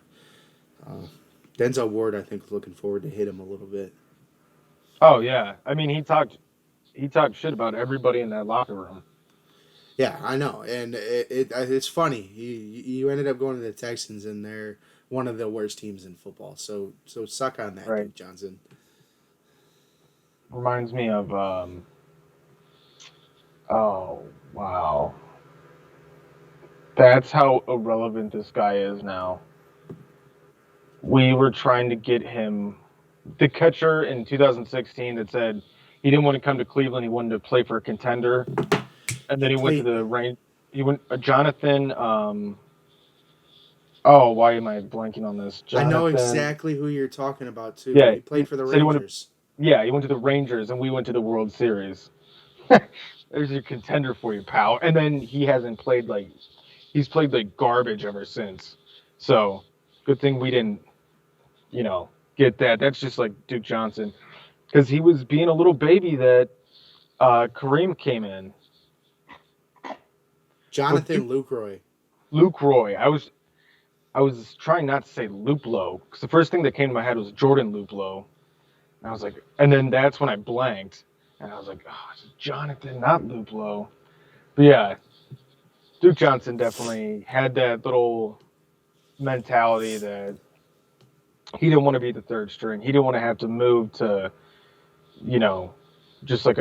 [SPEAKER 10] Denzel Ward, I think, is looking forward to hit him a little bit.
[SPEAKER 9] Oh yeah, I mean he talked shit about everybody in that locker room.
[SPEAKER 10] Yeah, I know, and it's funny. You ended up going to the Texans, and they're one of the worst teams in football. So suck on that, right, Duke Johnson.
[SPEAKER 9] Reminds me of oh wow, that's how irrelevant this guy is now. We were trying to get him, the catcher in 2016 that said he didn't want to come to Cleveland. He wanted to play for a contender. And then he went to the Rangers. He went, Jonathan, why am I blanking on this? Jonathan,
[SPEAKER 10] I know exactly who you're talking about, too.
[SPEAKER 9] Yeah,
[SPEAKER 10] he played for the Rangers.
[SPEAKER 9] He went to the Rangers, and we went to the World Series. There's your contender for you, pal. And then he hasn't played he's played like garbage ever since. So good thing we didn't, get that. That's just like Duke Johnson, because he was being a little baby that Kareem came in.
[SPEAKER 10] Jonathan Lucroy.
[SPEAKER 9] Luke Roy. I was trying not to say Luplo because the first thing that came to my head was Jordan Luplo. And I was like, and then that's when I blanked, and I was like, oh, it's Jonathan, not Luplo. But yeah, Duke Johnson definitely had that little mentality that he didn't want to be the third string. He didn't want to have to move to, just like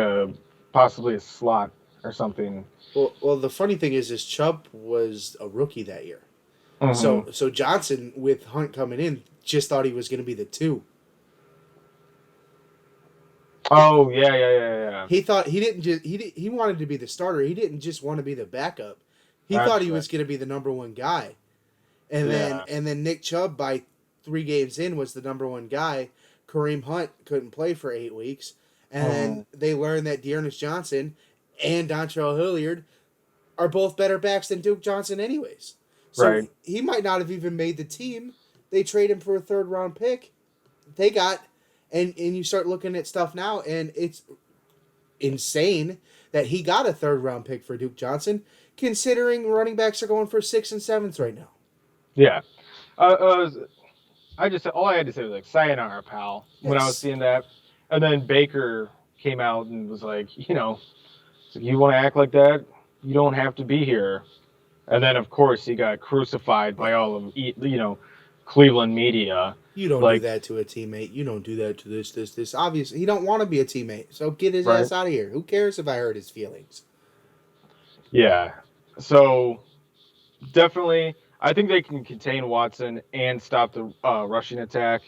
[SPEAKER 9] possibly a slot or something.
[SPEAKER 10] Well, the funny thing is Chubb was a rookie that year.
[SPEAKER 9] Mm-hmm.
[SPEAKER 10] So Johnson, with Hunt coming in, just thought he was going to be the 2.
[SPEAKER 9] Oh yeah.
[SPEAKER 10] He thought he wanted to be the starter. He didn't just want to be the backup. He thought he was going to be the number 1 guy. And then Nick Chubb, by 3 games in, was the number 1 guy. Kareem Hunt couldn't play for 8 weeks. And then they learned that Dearness Johnson and Dontrell Hilliard are both better backs than Duke Johnson anyways. So he might not have even made the team. They trade him for a 3rd-round pick. They got... And you start looking at stuff now, and it's insane that he got a 3rd-round pick for Duke Johnson, considering running backs are going for 6th and 7th right now.
[SPEAKER 9] Yeah. All I had to say was like, sayonara, pal, when I was seeing that. And then Baker came out and was like, so you want to act like that? You don't have to be here. And then, of course, he got crucified by all of, Cleveland media.
[SPEAKER 10] You don't do that to a teammate. You don't do that to this. Obviously, he don't want to be a teammate. So get his ass out of here. Who cares if I hurt his feelings?
[SPEAKER 9] Yeah. So definitely, I think they can contain Watson and stop the rushing attack.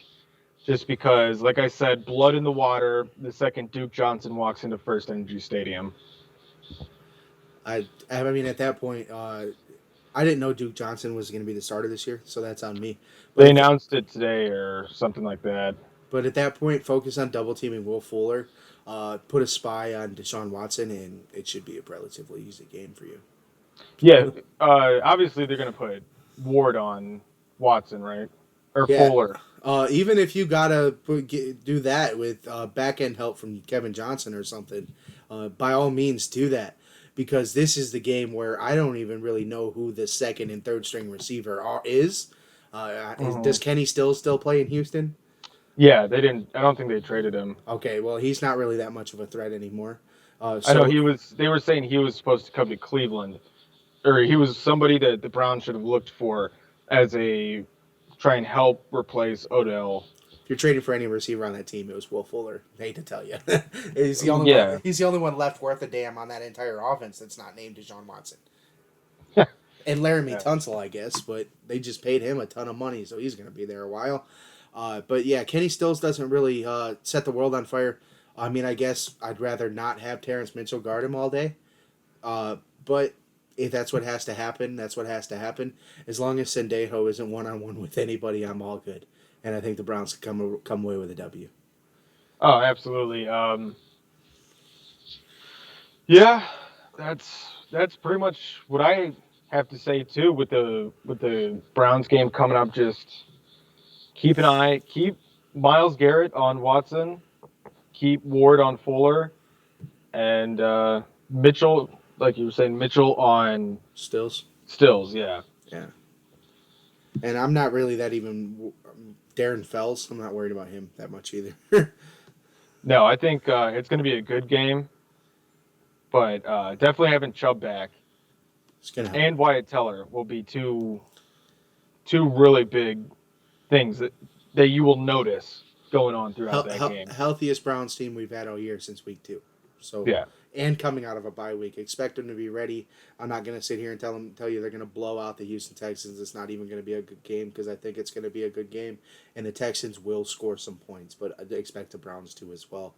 [SPEAKER 9] Just because, like I said, blood in the water the second Duke Johnson walks into First Energy Stadium.
[SPEAKER 10] I mean, at that point, I didn't know Duke Johnson was going to be the starter this year, so that's on me. But
[SPEAKER 9] they announced it today or something like that.
[SPEAKER 10] But at that point, focus on double-teaming Will Fuller, put a spy on Deshaun Watson, and it should be a relatively easy game for you.
[SPEAKER 9] Yeah, obviously they're going to put Ward on Watson, right? Or Fuller.
[SPEAKER 10] Even if you got to do that with back-end help from Kevin Johnson or something, by all means do that. Because this is the game where I don't even really know who the 2nd and 3rd string receiver is. Does Kenny still play in Houston?
[SPEAKER 9] Yeah, they didn't. I don't think they traded him.
[SPEAKER 10] Okay, well, he's not really that much of a threat anymore.
[SPEAKER 9] I know he was. They were saying he was supposed to come to Cleveland, or he was somebody that the Browns should have looked for as a try and help replace Odell.
[SPEAKER 10] If you're trading for any receiver on that team, it was Will Fuller. I hate to tell you, he's the only one. He's the only one left worth a damn on that entire offense that's not named Deshaun Watson. And Laramie Tunsil, I guess, but they just paid him a ton of money, so he's going to be there a while. But yeah, Kenny Stills doesn't really set the world on fire. I mean, I guess I'd rather not have Terrence Mitchell guard him all day. But if that's what has to happen, that's what has to happen. As long as Sendejo isn't one-on-one with anybody, I'm all good. And I think the Browns can come away with a W.
[SPEAKER 9] Oh, absolutely. Yeah, that's pretty much what I have to say too with the Browns game coming up. Just keep Myles Garrett on Watson, keep Ward on Fuller, and Mitchell, like you were saying, Mitchell on
[SPEAKER 10] Stills,
[SPEAKER 9] yeah.
[SPEAKER 10] And I'm not really that even Darren Fells. I'm not worried about him that much either.
[SPEAKER 9] No, I think it's going to be a good game, but definitely having Chubb back and Wyatt Teller will be two really big things that you will notice going on throughout that game.
[SPEAKER 10] Healthiest Browns team we've had all year since week 2. So
[SPEAKER 9] yeah.
[SPEAKER 10] And coming out of a bye week, expect them to be ready. I'm not going to sit here and tell you they're going to blow out the Houston Texans. It's not even going to be a good game because I think it's going to be a good game, and the Texans will score some points, but I expect the Browns to as well.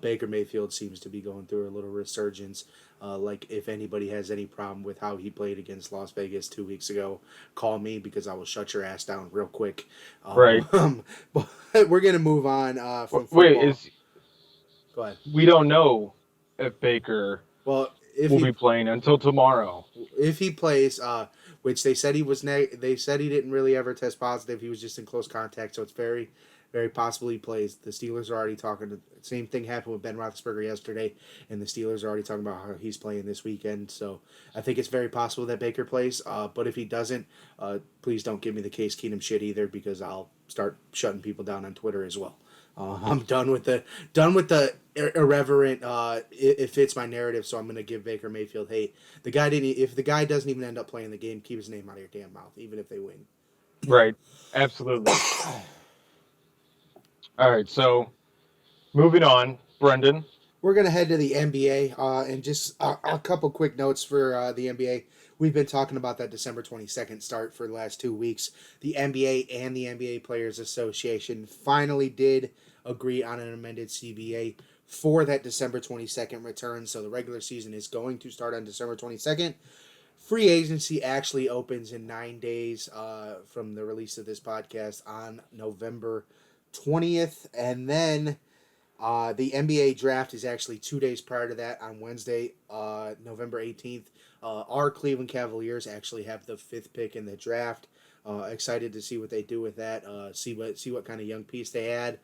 [SPEAKER 10] Baker Mayfield seems to be going through a little resurgence. Like if anybody has any problem with how he played against Las Vegas 2 weeks ago, call me because I will shut your ass down real quick.
[SPEAKER 9] Right.
[SPEAKER 10] But we're going to move on from football. Go ahead.
[SPEAKER 9] We don't know if Baker will be playing until tomorrow.
[SPEAKER 10] If he plays, which they said he was they said he didn't really ever test positive. He was just in close contact, so it's very, very possible he plays. The Steelers are already talking. The same thing happened with Ben Roethlisberger yesterday, and the Steelers are already talking about how he's playing this weekend. So I think it's very possible that Baker plays. But if he doesn't, please don't give me the Case Keenum shit either, because I'll start shutting people down on Twitter as well. I'm done with the irreverent. It fits my narrative, so I'm going to give Baker Mayfield hate. The guy didn't. If the guy doesn't even end up playing the game, keep his name out of your damn mouth, even if they win.
[SPEAKER 9] Right. Absolutely. All right. So moving on, Brendan.
[SPEAKER 10] We're going to head to the NBA, and just a couple quick notes for the NBA. We've been talking about that December 22nd start for the last 2 weeks. The NBA and the NBA Players Association finally did agree on an amended CBA for that December 22nd return. So the regular season is going to start on December 22nd. Free agency actually opens in 9 days from the release of this podcast on November 20th. And then the NBA draft is actually 2 days prior to that on Wednesday, November 18th. Our Cleveland Cavaliers actually have the 5th pick in the draft. Excited to see what they do with that. See what kind of young piece they add.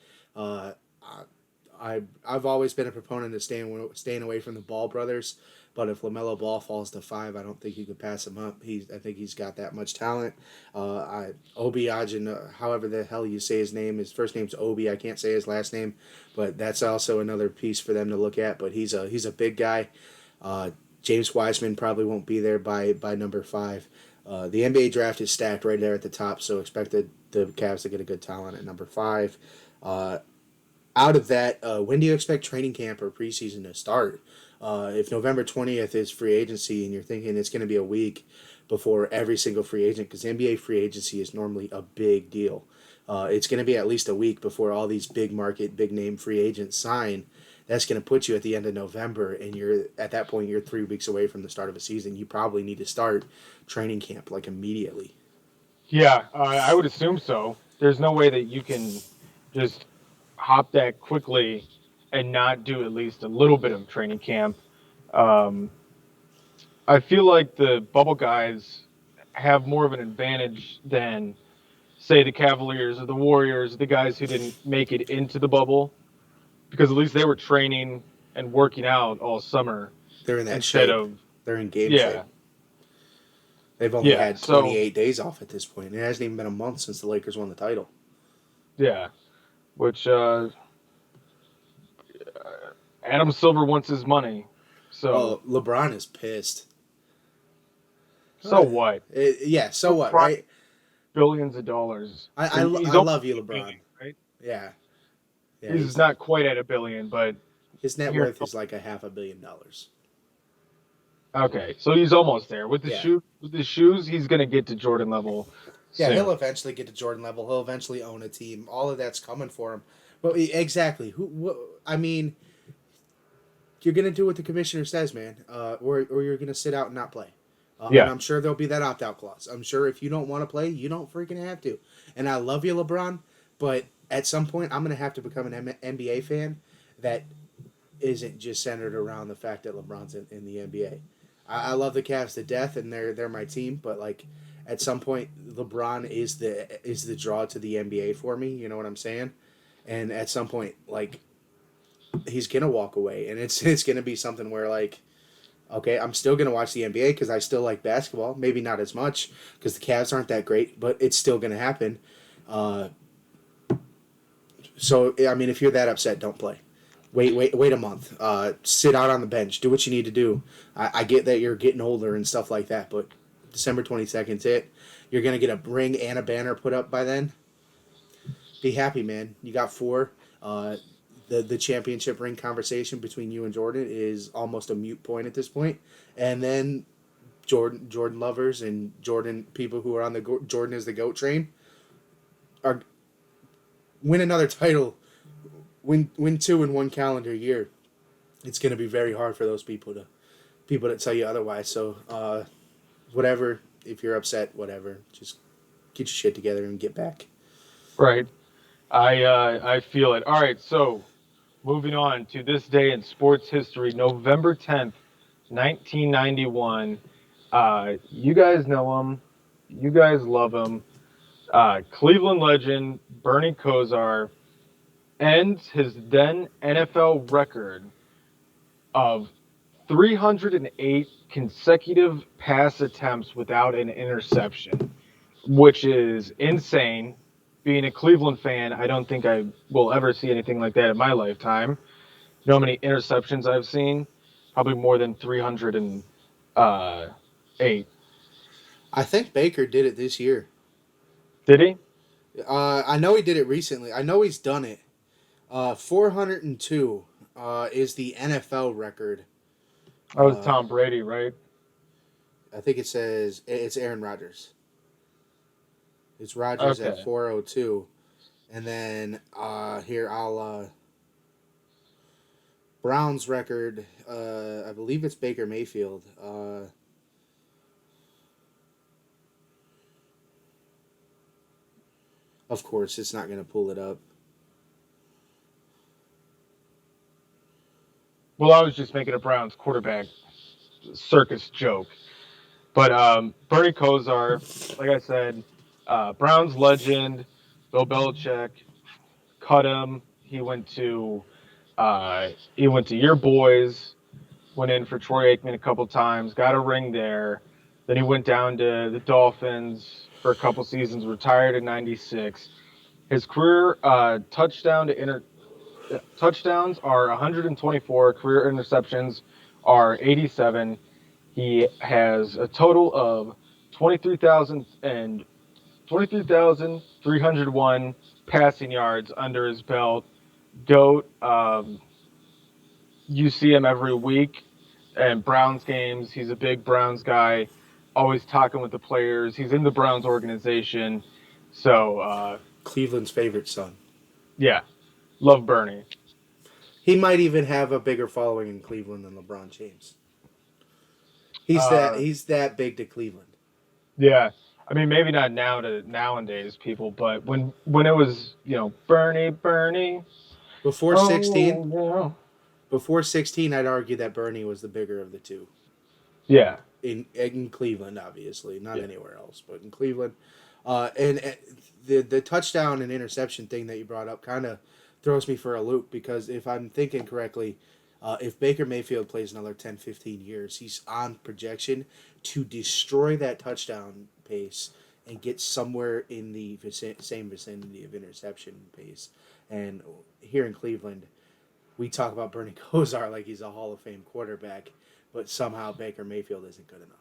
[SPEAKER 10] I've always been a proponent of staying away from the Ball brothers, but if LaMelo Ball falls to 5, I don't think you could pass him up. I think he's got that much talent. Obi Ajin, however the hell you say his name, his first name's Obi. I can't say his last name, but that's also another piece for them to look at. But he's a big guy. James Wiseman probably won't be there by number 5. The NBA draft is stacked right there at the top, so expect the Cavs to get a good talent at number 5. Out of that, when do you expect training camp or preseason to start? If November 20th is free agency and you're thinking it's going to be a week before every single free agent, because NBA free agency is normally a big deal, it's going to be at least a week before all these big market, big name free agents sign. That's going to put you at the end of November, and at that point you're 3 weeks away from the start of a season. You probably need to start training camp like immediately. Yeah,
[SPEAKER 9] I would assume so. There's no way that you can just hop that quickly and not do at least a little bit of training camp. I feel like the bubble guys have more of an advantage than, say, the Cavaliers or the Warriors, the guys who didn't make it into the bubble, because at least they were training and working out all summer.
[SPEAKER 10] They're in that shape. They're in game shape. They've only had 28 days off at this point. It hasn't even been a month since the Lakers won the title.
[SPEAKER 9] Yeah, which Adam Silver wants his money. So
[SPEAKER 10] LeBron is pissed.
[SPEAKER 9] So what?
[SPEAKER 10] So what, right?
[SPEAKER 9] Billions of dollars.
[SPEAKER 10] I love you, LeBron.
[SPEAKER 9] Billion, right?
[SPEAKER 10] Yeah,
[SPEAKER 9] he's not quite at $1 billion, but
[SPEAKER 10] his net worth is like $500 million.
[SPEAKER 9] Okay, so he's almost there with the shoes. He's gonna get to Jordan level.
[SPEAKER 10] Yeah, he'll eventually get to Jordan level. He'll eventually own a team. All of that's coming for him. But exactly, I mean, you're gonna do what the commissioner says, man, or you're gonna sit out and not play. And I'm sure there'll be that opt-out clause. I'm sure if you don't want to play, you don't freaking have to. And I love you, LeBron, but at some point, I'm gonna have to become an NBA fan that isn't just centered around the fact that LeBron's in the NBA. I love the Cavs to death, and they're my team. But like, at some point, LeBron is the draw to the NBA for me. You know what I'm saying? And at some point, like, he's gonna walk away, and it's gonna be something where like, okay, I'm still gonna watch the NBA because I still like basketball. Maybe not as much because the Cavs aren't that great, but it's still gonna happen. So I mean, if you're that upset, don't play. Wait a month. Sit out on the bench. Do what you need to do. I get that you're getting older and stuff like that, but December 22nd's it. You're going to get a ring and a banner put up by then. Be happy, man. You got 4. The championship ring conversation between you and Jordan is almost a moot point at this point. And then Jordan lovers and Jordan people who are on the Jordan is the GOAT train are win another title. Win 2 in 1 calendar year. It's going to be very hard for those people to tell you otherwise. So, whatever. If you're upset, whatever. Just get your shit together and get back.
[SPEAKER 9] Right. I feel it. All right. So, moving on to this day in sports history, November 10th, 1991. You guys know him. You guys love him. Cleveland legend Bernie Kosar ends his then NFL record of 308 consecutive pass attempts without an interception, which is insane. Being a Cleveland fan, I don't think I will ever see anything like that in my lifetime. You know how many interceptions I've seen? Probably more than 308.
[SPEAKER 10] I think Baker did it this year.
[SPEAKER 9] Did he?
[SPEAKER 10] I know he did it recently. I know he's done it. 402 is the NFL record.
[SPEAKER 9] That was Tom Brady, right?
[SPEAKER 10] I think it says it's Aaron Rodgers. It's Rodgers
[SPEAKER 9] Okay.
[SPEAKER 10] at 402. And then here I'll Browns record, I believe it's Baker Mayfield. Of course, it's not going to pull it up.
[SPEAKER 9] Well, I was just making a Browns quarterback circus joke. But Bernie Kosar, like I said, Browns legend, Bill Belichick, cut him. He went to your boys, went in for Troy Aikman a couple times, got a ring there. Then he went down to the Dolphins for a couple seasons, retired in '96. His career touchdowns are 124. Career interceptions are 87. He has a total of 23,301 passing yards under his belt. GOAT. You see him every week and Browns games. He's a big Browns guy, always talking with the players. He's in the Browns organization. So,
[SPEAKER 10] Cleveland's favorite son.
[SPEAKER 9] yeah, love Bernie.
[SPEAKER 10] He might even have a bigger following in Cleveland than LeBron James. He's that big to Cleveland.
[SPEAKER 9] Yeah. I mean, maybe not nowadays people, but when it was, Bernie.
[SPEAKER 10] Before 16,
[SPEAKER 9] yeah.
[SPEAKER 10] before 16, I'd argue that Bernie was the bigger of the two.
[SPEAKER 9] Yeah.
[SPEAKER 10] In Cleveland, obviously, not anywhere else, but in Cleveland. And the touchdown and interception thing that you brought up kind of throws me for a loop because if I'm thinking correctly, if Baker Mayfield plays another 10, 15 years, he's on projection to destroy that touchdown pace and get somewhere in the same vicinity of interception pace. And here in Cleveland, we talk about Bernie Kosar like he's a Hall of Fame quarterback, but somehow Baker Mayfield isn't good enough.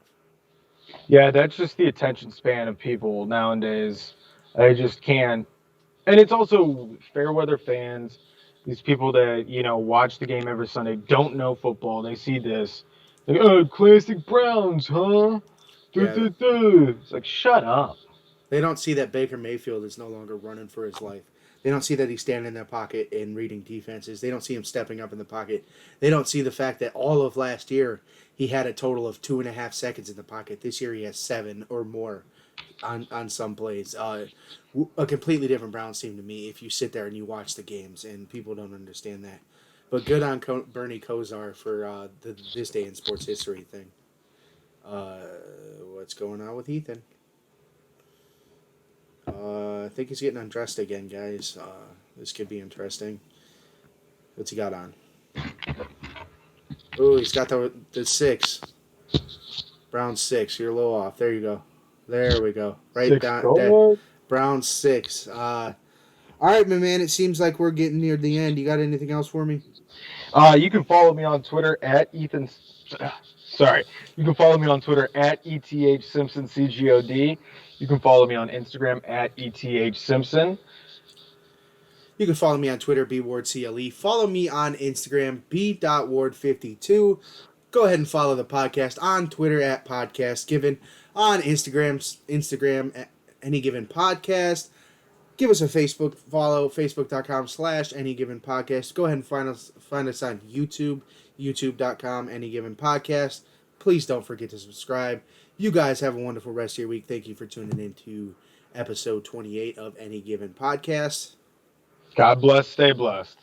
[SPEAKER 9] Yeah, that's just the attention span of people nowadays. They just can't. And it's also fair weather fans, these people that, watch the game every Sunday, don't know football. They see this. Like, oh, classic Browns, huh?
[SPEAKER 10] Yeah.
[SPEAKER 9] It's like, shut up.
[SPEAKER 10] They don't see that Baker Mayfield is no longer running for his life. They don't see that he's standing in their pocket and reading defenses. They don't see him stepping up in the pocket. They don't see the fact that all of last year he had a total of 2.5 seconds in the pocket. This year he has 7 or more on some plays. A completely different Browns team to me if you sit there and you watch the games, and people don't understand that. But good on Bernie Kosar for this day in sports history thing. What's going on with Ethan? I think he's getting undressed again, guys. This could be interesting. What's he got on? Oh, he's got the 6. Brown 6. You're a little off. There you go. There we go. Right down there. Brown 6. All right, my man. It seems like we're getting near the end. You got anything else for me?
[SPEAKER 9] You can follow me on Twitter at Ethan. Sorry. You can follow me on Twitter at ETHSimpsonCGOD. You can follow me on Instagram at ETHSimpson.
[SPEAKER 10] You can follow me on Twitter, BWardCLE. Follow me on Instagram, B.Ward52. Go ahead and follow the podcast on Twitter at Podcast Given. On Instagram at Any Given Podcast. Give us a Facebook follow, facebook.com/Any Given Podcast. Go ahead and find us on YouTube, youtube.com Any Given Podcast. Please don't forget to subscribe. You guys have a wonderful rest of your week. Thank you for tuning in to episode 28 of Any Given Podcast.
[SPEAKER 9] God bless. Stay blessed.